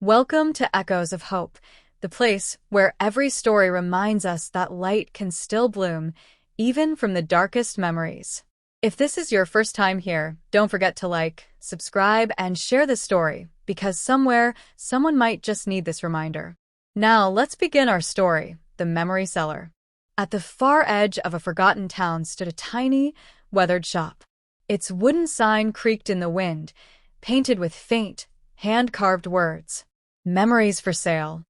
Welcome to Echoes of Hope, the place where every story reminds us that light can still bloom, even from the darkest memories. If this is your first time here, don't forget to like, subscribe, and share this story, because somewhere, someone might just need this reminder. Now, let's begin our story, The Memory Cellar. At the far edge of a forgotten town stood a tiny, weathered shop. Its wooden sign creaked in the wind, painted with faint, hand-carved words. Memories for sale.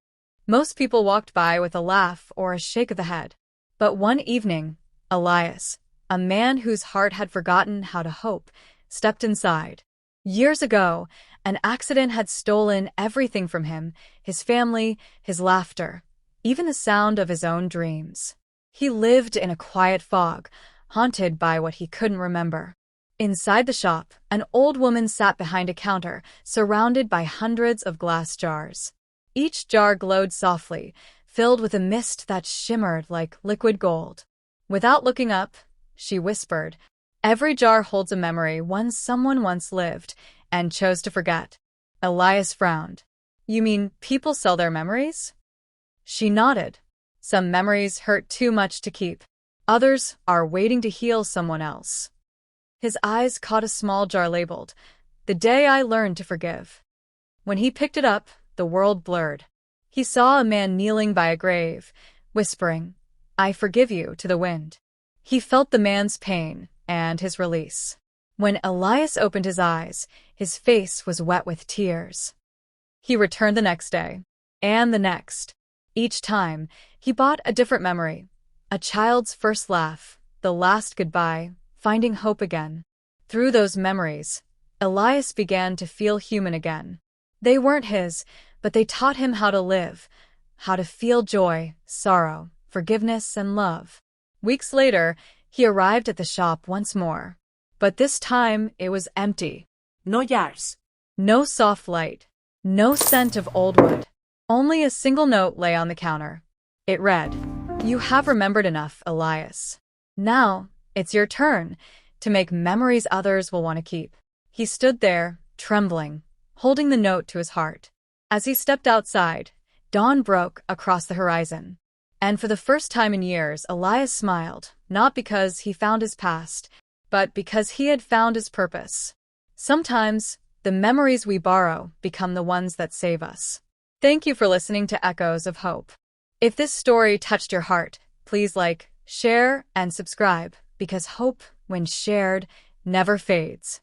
Most people walked by with a laugh or a shake of the head. But one evening, Elias, a man whose heart had forgotten how to hope, stepped inside. Years ago, an accident had stolen everything from him, his family, his laughter, even the sound of his own dreams. He lived in a quiet fog, haunted by what he couldn't remember. Inside the shop, an old woman sat behind a counter, surrounded by hundreds of glass jars. Each jar glowed softly, filled with a mist that shimmered like liquid gold. Without looking up, she whispered, "Every jar holds a memory one someone once lived and chose to forget." Elias frowned. "You mean people sell their memories?" She nodded. "Some memories hurt too much to keep. Others are waiting to heal someone else." His eyes caught a small jar labeled, "The Day I Learned to Forgive." When he picked it up, the world blurred. He saw a man kneeling by a grave, whispering, "I forgive you," to the wind. He felt the man's pain and his release. When Elias opened his eyes, his face was wet with tears. He returned the next day, and the next. Each time, he bought a different memory, a child's first laugh, the last goodbye, finding hope again. Through those memories, Elias began to feel human again. They weren't his, but they taught him how to live, how to feel joy, sorrow, forgiveness, and love. Weeks later, he arrived at the shop once more. But this time, it was empty. No jars. No soft light. No scent of old wood. Only a single note lay on the counter. It read, "You have remembered enough, Elias. Now, it's your turn to make memories others will want to keep." He stood there, trembling, holding the note to his heart. As he stepped outside, dawn broke across the horizon. And for the first time in years, Elias smiled, not because he found his past, but because he had found his purpose. Sometimes, the memories we borrow become the ones that save us. Thank you for listening to Echoes of Hope. If this story touched your heart, please like, share, and subscribe, because hope, when shared, never fades.